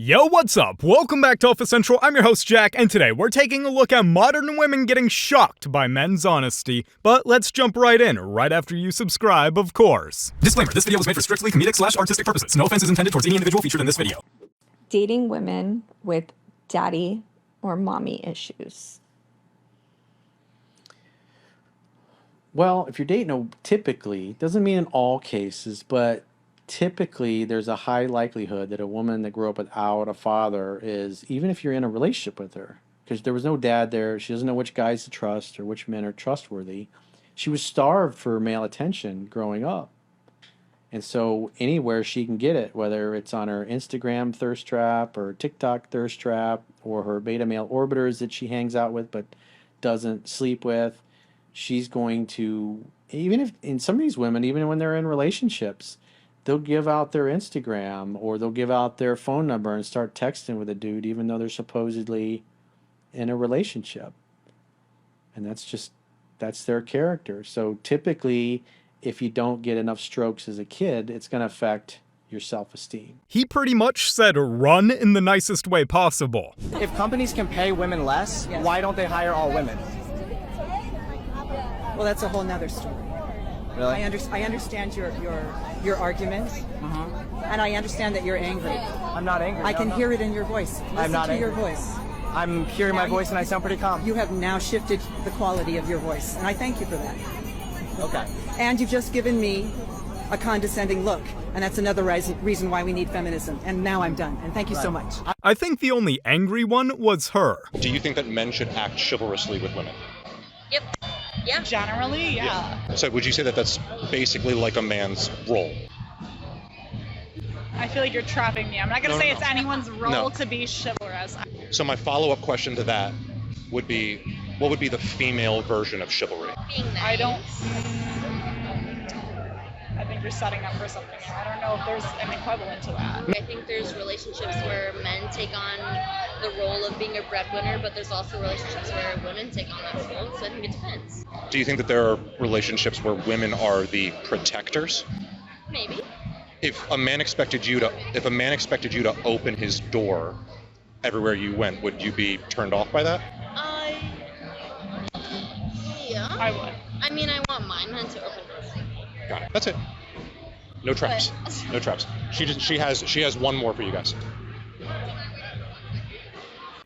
Yo, what's up? Welcome back to Alpha Central. I'm your host, Jack, and today we're taking a look at modern women getting shocked by men's honesty. But let's jump right in, right after you subscribe, of course. Disclaimer, this video was made for strictly comedic/artistic purposes. No offense is intended towards any individual featured in this video. Dating women with daddy or mommy issues. Well, if you're dating, typically, doesn't mean in all cases, but typically there's a high likelihood that a woman that grew up without a father is, even if you're in a relationship with her, because there was no dad there, she doesn't know which guys to trust or which men are trustworthy. She was starved for male attention growing up. And so anywhere she can get it, whether it's on her Instagram thirst trap or TikTok thirst trap or her beta male orbiters that she hangs out with but doesn't sleep with, she's going to, even if in some of these women, even when they're in relationships, they'll give out their Instagram or they'll give out their phone number and start texting with a dude even though they're supposedly in a relationship. And that's their character. So typically, if you don't get enough strokes as a kid, it's going to affect your self-esteem. He pretty much said run in the nicest way possible. If companies can pay women less, why don't they hire all women? Well, that's a whole nother story. Really? I understand your argument, and I understand that you're angry. I'm not angry. I can hear it in your voice. Listen not to your angry. voice. I'm hearing my voice and I sound pretty calm. You have now shifted the quality of your voice, and I thank you for that. Okay. And you've just given me a condescending look, and that's another reason why we need feminism. And now I'm done, and thank you so much. I think the only angry one was her. Do you think that men should act chivalrously with women? Yep. Yeah. Generally, yeah. So would you say that that's basically like a man's role? I feel like you're trapping me. I'm not going to say it's anyone's role to be chivalrous. So my follow-up question to that would be, what would be the female version of chivalry? Being nice. I think you're setting up for something. I don't know if there's an equivalent to that. I think there's relationships where men take on the role of being a breadwinner, but there's also relationships where women take on that role, so I think it depends. Do you think that there are relationships where women are the protectors? Maybe. If a man expected you to open his door everywhere you went, would you be turned off by that? Yeah. I would. I mean, I want my men to open doors. Got it. That's it. No traps. No traps. She has one more for you guys.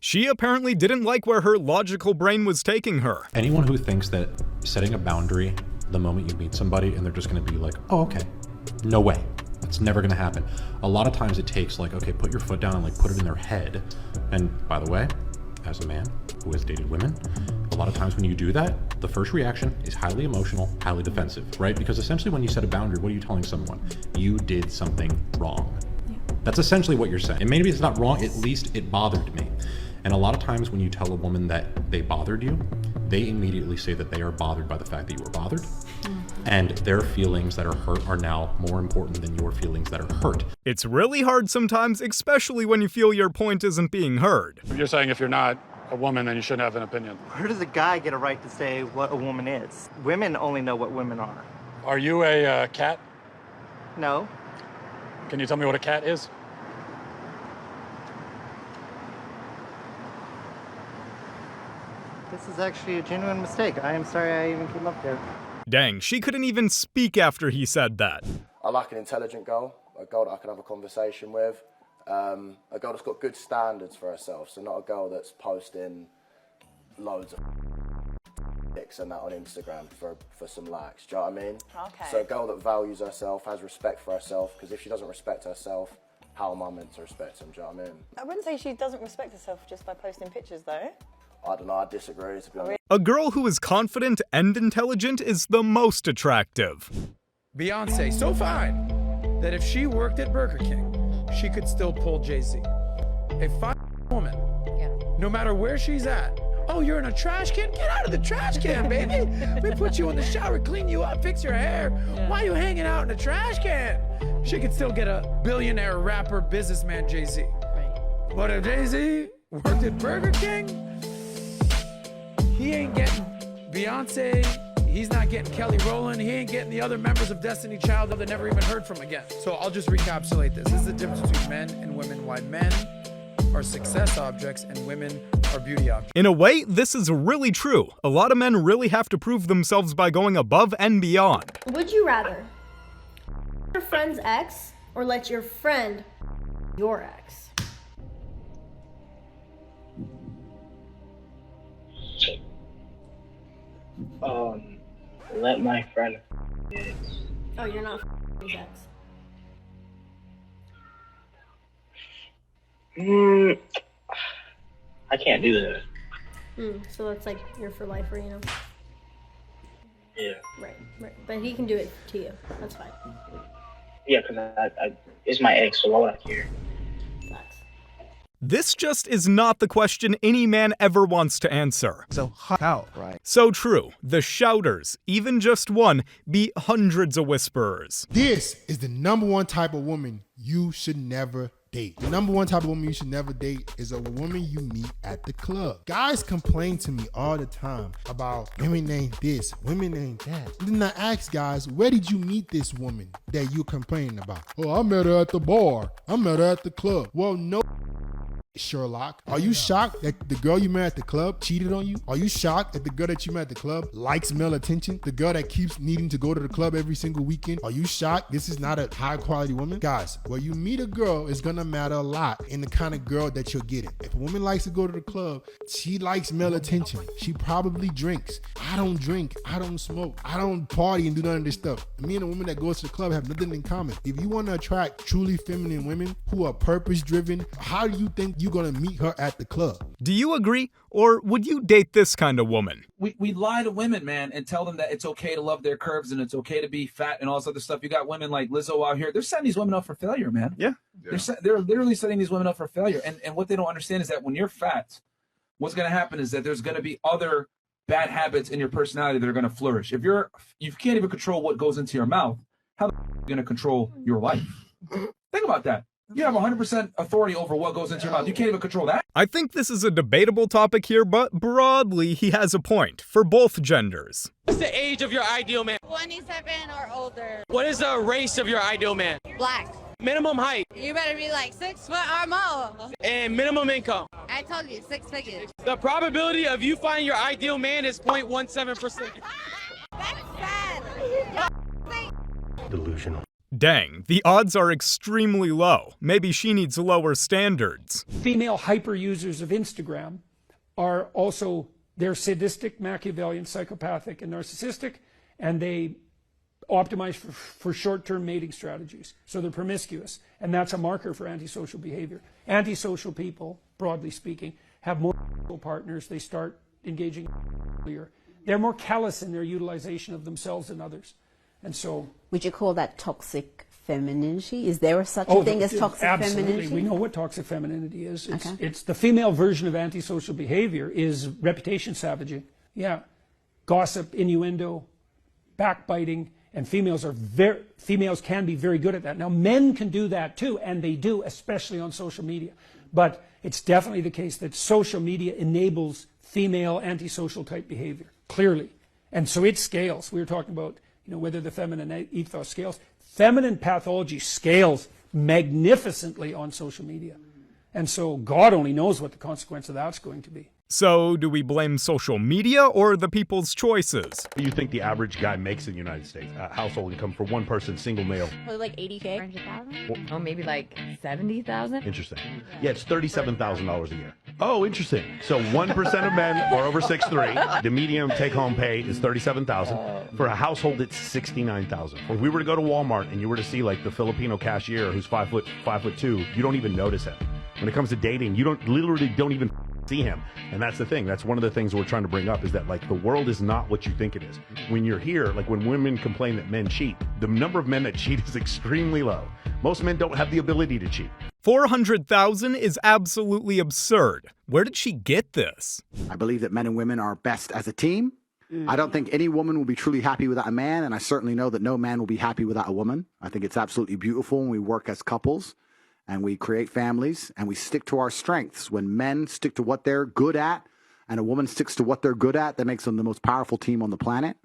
She apparently didn't like where her logical brain was taking her. Anyone who thinks that setting a boundary the moment you meet somebody and they're just going to be like, oh, okay, no way. That's never going to happen. A lot of times it takes like, okay, put your foot down and like put it in their head. And by the way, as a man who has dated women, a lot of times when you do that, the first reaction is highly emotional, highly defensive, right? Because essentially when you set a boundary, what are you telling someone? You did something wrong. That's essentially what you're saying. And maybe it's not wrong, at least it bothered me. And a lot of times when you tell a woman that they bothered you, they immediately say that they are bothered by the fact that you were bothered. And their feelings that are hurt are now more important than your feelings that are hurt. It's really hard sometimes, especially when you feel your point isn't being heard. You're saying if you're not a woman, then you shouldn't have an opinion. Where does a guy get a right to say what a woman is? Women only know what women are. Are you a cat? No. Can you tell me what a cat is? This is actually a genuine mistake. I am sorry I even came up there. Dang, she couldn't even speak after he said that. I like an intelligent girl, a girl that I can have a conversation with, a girl that's got good standards for herself, so not a girl that's posting loads of pics and that on Instagram for some likes, do you know what I mean? Okay. So a girl that values herself, has respect for herself, because if she doesn't respect herself, how am I meant to respect him, do you know what I mean? I wouldn't say she doesn't respect herself just by posting pictures though. I don't know, I disagree, to be honest. A girl who is confident and intelligent is the most attractive. Beyonce, so fine that if she worked at Burger King, she could still pull Jay-Z. A fine woman, no matter where she's at. Oh, you're in a trash can? Get out of the trash can, baby. We put you in the shower, clean you up, fix your hair. Why are you hanging out in a trash can? She could still get a billionaire rapper, businessman Jay-Z. Right. But if Jay-Z worked at Burger King, he ain't getting Beyonce, he's not getting Kelly Rowland, he ain't getting the other members of Destiny Child that I never even heard from again. So I'll just recapitulate this. This is the difference between men and women. Why men are success objects and women are beauty objects. In a way, this is really true. A lot of men really have to prove themselves by going above and beyond. Would you rather your friend's ex or let your friend your ex? Let my friend. Oh, you're not his ex. I can't do that. So it's like you're for life, or Yeah. Right. But he can do it to you. That's fine. Yeah, because it's my ex, so why would I care? This just is not the question any man ever wants to answer. So how, right? So true. The shouters, even just one, beat hundreds of whisperers. This is the #1 type of woman you should never date. The #1 type of woman you should never date is a woman you meet at the club. Guys complain to me all the time about women ain't this, women ain't that. And then I ask guys, where did you meet this woman that you complaining about? Oh, I met her at the bar. I met her at the club. Well, no, Sherlock. Are you shocked that the girl you met at the club cheated on you? Are you shocked that the girl that you met at the club likes male attention? The girl that keeps needing to go to the club every single weekend? Are you shocked this is not a high quality woman? Guys, where you meet a girl is gonna matter a lot in the kind of girl that you're getting. If a woman likes to go to the club, she likes male attention. She probably drinks. I don't drink. I don't smoke. I don't party and do none of this stuff. Me and a woman that goes to the club have nothing in common. If you want to attract truly feminine women who are purpose driven, how do you think you're gonna meet her at the club? Do you agree? Or would you date this kind of woman? We lie to women, man, and tell them that it's okay to love their curves and it's okay to be fat and all this other stuff. You got women like Lizzo out here. They're setting these women up for failure, man. Yeah. They're literally setting these women up for failure. And what they don't understand is that when you're fat, what's going to happen is that there's going to be other bad habits in your personality that are going to flourish. If you can't even control what goes into your mouth, how are you going to control your life? Think about that. You have 100% authority over what goes into your mouth. You can't even control that. I think this is a debatable topic here, but broadly, he has a point for both genders. What's the age of your ideal man? 27 or older. What is the race of your ideal man? Black. Minimum height? You better be like 6 foot or more. And minimum income? I told you, 6 figures. The probability of you finding your ideal man is 0.17%. That's bad. Delusional. Dang, the odds are extremely low. Maybe she needs lower standards. Female hyper users of Instagram are also, they're sadistic, Machiavellian, psychopathic, and narcissistic, and they optimize for short-term mating strategies. So they're promiscuous, and that's a marker for antisocial behavior. Antisocial people, broadly speaking, have more partners. They start engaging earlier. They're more callous in their utilization of themselves than others. And so, would you call that toxic femininity? Is there such a thing as toxic absolutely. femininity? We know what toxic femininity is. It's, Okay. it's the female version of antisocial behavior is reputation savaging. Yeah. Gossip, innuendo, backbiting, and females can be very good at that. Now, men can do that too, and they do, especially on social media. But it's definitely the case that social media enables female antisocial type behavior, clearly. And so it scales. We were talking about whether the feminine ethos scales. Feminine pathology scales magnificently on social media. And so God only knows what the consequence of that's going to be. So, do we blame social media or the people's choices? What do you think the average guy makes in the United States? Household income for one person, single male. Probably like 80K. 100,000? Oh, maybe like 70,000? Interesting. Yeah, it's $37,000 a year. Oh, interesting. So 1% of men are over 6'3". The median take-home pay is $37,000. For a household, it's $69,000. If we were to go to Walmart and you were to see like the Filipino cashier who's 5'2", you don't even notice him. When it comes to dating, you literally don't even see him. And that's the thing. That's one of the things we're trying to bring up is that like the world is not what you think it is. When you're here, like when women complain that men cheat, the number of men that cheat is extremely low. Most men don't have the ability to cheat. 400,000 is absolutely absurd. Where did she get this? I believe that men and women are best as a team. I don't think any woman will be truly happy without a man, and I certainly know that no man will be happy without a woman. I think it's absolutely beautiful when we work as couples and we create families and we stick to our strengths. When men stick to what they're good at and a woman sticks to what they're good at, that makes them the most powerful team on the planet.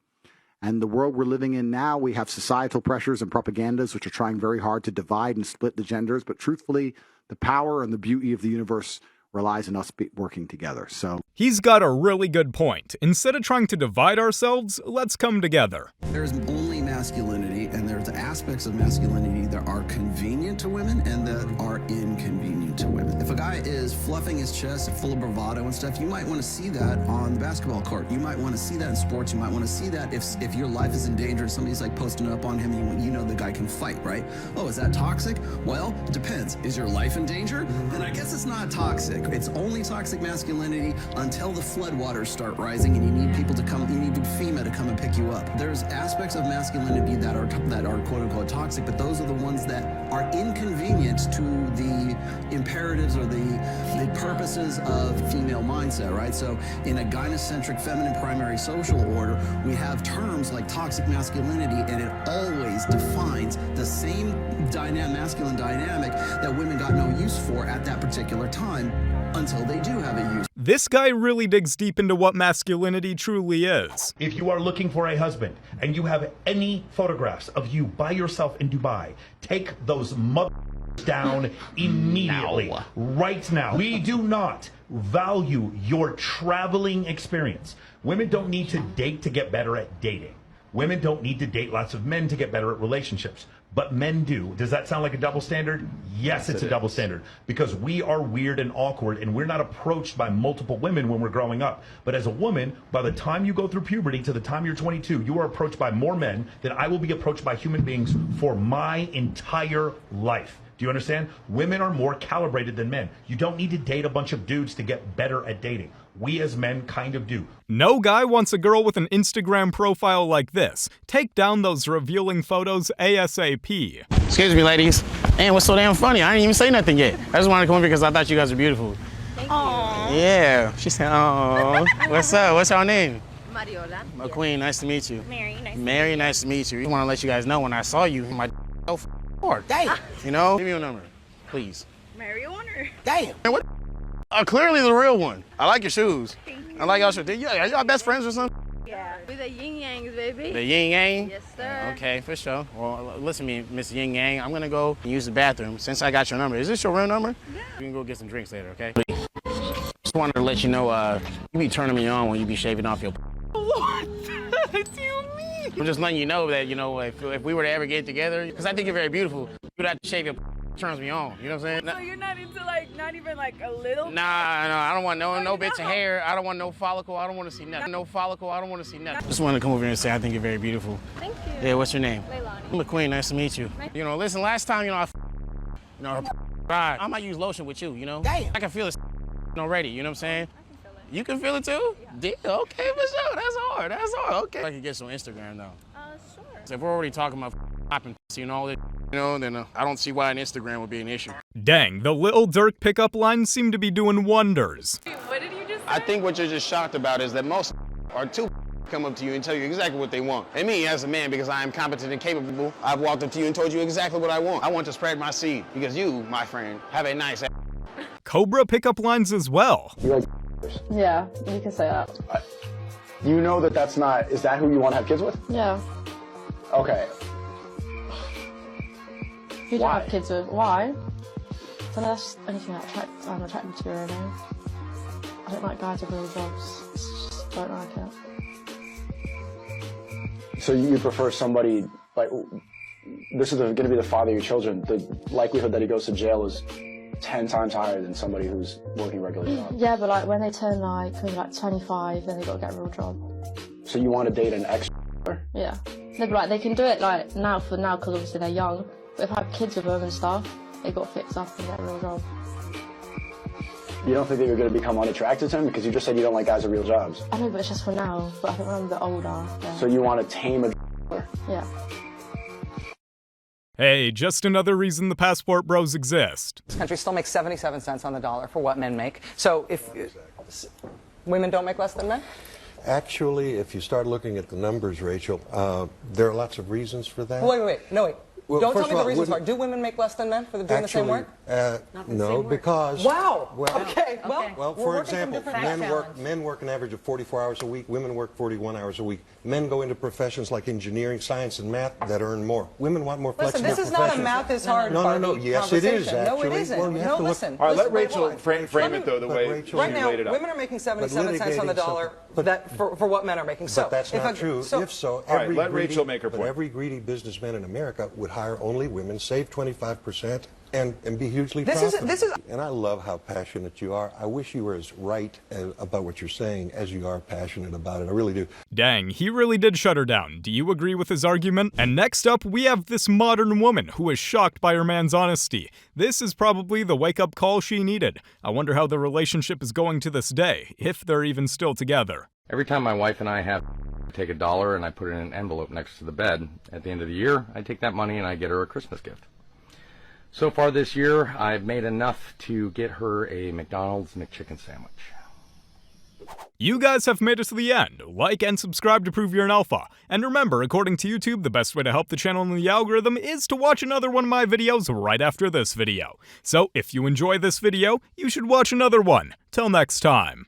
And the world we're living in now, we have societal pressures and propagandas which are trying very hard to divide and split the genders. But truthfully, The power and the beauty of the universe relies on us working together. So he's got a really good point. Instead of trying to divide ourselves, let's come together. There's only masculinity, and there's aspects of masculinity that are convenient to women and that are inconvenient to women. If a guy is fluffing his chest full of bravado and stuff, you might want to see that on the basketball court. You might want to see that in sports. You might want to see that if your life is in danger and somebody's like posting up on him, you know the guy can fight, right? Oh, is that toxic? Well, it depends. Is your life in danger? Then I guess it's not toxic. It's only toxic masculinity until the floodwaters start rising and you need people to come, you need FEMA to come and pick you up. There's aspects of masculinity that are quote unquote toxic, but those are the ones that are inconvenient to the imperatives or the purposes of female mindset, right? So in a gynocentric feminine primary social order, we have terms like toxic masculinity, and it always defines the same masculine dynamic that women got no use for at that particular time until they do have a use. This guy really digs deep into what masculinity truly is. If you are looking for a husband and you have any photographs of you by yourself in Dubai, take those down immediately, right now. We do not value your traveling experience. Women don't need to date to get better at dating. Women don't need to date lots of men to get better at relationships. But men do. Does that sound like a double standard? Yes, it's a double standard. Because we are weird and awkward, and we're not approached by multiple women when we're growing up. But as a woman, by the time you go through puberty to the time you're 22, you are approached by more men than I will be approached by human beings for my entire life. Do you understand? Women are more calibrated than men. You don't need to date a bunch of dudes to get better at dating. We as men kind of do. No guy wants a girl with an Instagram profile like this. Take down those revealing photos ASAP. Excuse me, ladies. And what's so damn funny? I didn't even say nothing yet. I just wanted to come over because I thought you guys were beautiful. Aww. Yeah. She said, oh. What's up? What's your name? Mariola. McQueen, nice to meet you. Mary, nice to meet you. I want to let you guys know when I saw you, my hard. Damn. You know? Give me your number, please. Mary Warner. Damn. Man, what? Clearly the real one. I like your shoes. Thank you. I like y'all shoes. Are y'all best friends or something? Yeah. With the yin yangs, baby. The yin yang? Yes, sir. Okay, for sure. Well, listen to me, Miss Yin Yang. I'm gonna go use the bathroom since I got your number. Is this your real number? Yeah. We can go get some drinks later, okay? Just wanted to let you know, you be turning me on when you be shaving off your. What do you mean? I'm just letting you know that, you know, if we were to ever get together, because I think you're very beautiful, you would have to shave your. Turns me on, you know what I'm saying? So you're not into not even a little? Nah, I don't want no bits of hair. I don't want no follicle. I don't want to see nothing. No follicle. I don't want to see nothing. Just wanted to come over here and say I think you're very beautiful. Thank you. Yeah, what's your name? Leilani. McQueen, nice to meet you. You know, listen, last time, I might use lotion with you, you know? Damn. I can feel it already, you know what I'm saying? I can feel it. You can feel it too? Yeah. Okay, for sure. That's hard. Okay. I can get some Instagram though. Sure. So if we're already talking about popping, and all that, you know, then I don't see why an Instagram would be an issue. Dang, the Lil Durk pickup lines seem to be doing wonders. What did you just say? I think what you're just shocked about is that most are too come up to you and tell you exactly what they want. And me, as a man, because I am competent and capable, I've walked up to you and told you exactly what I want. I want to spread my seed because you, my friend, have a nice Cobra pickup lines as well. You like Yeah, you can say that. You know that's not, is that who you want to have kids with? Yeah. Okay. Who do you have kids with? Why? So that's anything I'm attracted to right now. I don't like guys with real jobs. Just don't like it. So you prefer somebody, like, this is going to be the father of your children. The likelihood that he goes to jail is 10 times higher than somebody who's working regular job. Yeah, but like when they turn maybe 25, then they got to get a real job. So you want to date an ex? Yeah. No, but they can do it now because obviously they're young. But if I have kids with them and stuff, they got to fix up and get a real job. You don't think that you're going to become unattracted to him? Because you just said you don't like guys with real jobs. I know, but it's just for now. But I think when I'm a bit older, then... So you want to tame a Yeah. Hey, just another reason the passport bros exist. This country still makes 77 cents on the dollar for what men make. So if women don't make less than men? Actually, if you start looking at the numbers, Rachel, there are lots of reasons for that. Wait. No, wait. Well, Don't tell first me of the all, reasons why. wouldn't- Do women make less than men for doing the same work? No, because Wow. Well, Okay. Well, well, we're for working from example, different men work an average of 44 hours a week. Women work 41 hours a week. Men go into professions like engineering, science, and math that earn more. Women want more Listen, flexible this is not a professions. math is hard. No. Barbie Yes, it is. conversation. No, it Actually. isn't. Well, you have No, to look- listen. All right, let Listen, wait, Rachel hold on. frame it though the way Rachel, Right you now, laid it out. women are making 77 cents on the litigating dollar for what men are making. So But that's if not a- true. so- If so, All right, let Rachel make her but point. every greedy businessman in America would hire only women, save 25%, and be hugely This is- profitable. this is- And I love how passionate you are. I wish you were as right about what you're saying as you are passionate about it. I really do. Dang, he really did shut her down. Do you agree with his argument? And next up, we have this modern woman who is shocked by her man's honesty. This is probably the wake-up call she needed. I wonder how the relationship is going to this day, if they're even still together. Every time my wife and I have I take $1 and I put it in an envelope next to the bed. At the end of the year, I take that money and I get her a Christmas gift. So far this year, I've made enough to get her a McDonald's McChicken sandwich. You guys have made it to the end. Like and subscribe to prove you're an alpha. And remember, according to YouTube, the best way to help the channel in the algorithm is to watch another one of my videos right after this video. So if you enjoy this video, you should watch another one. Till next time.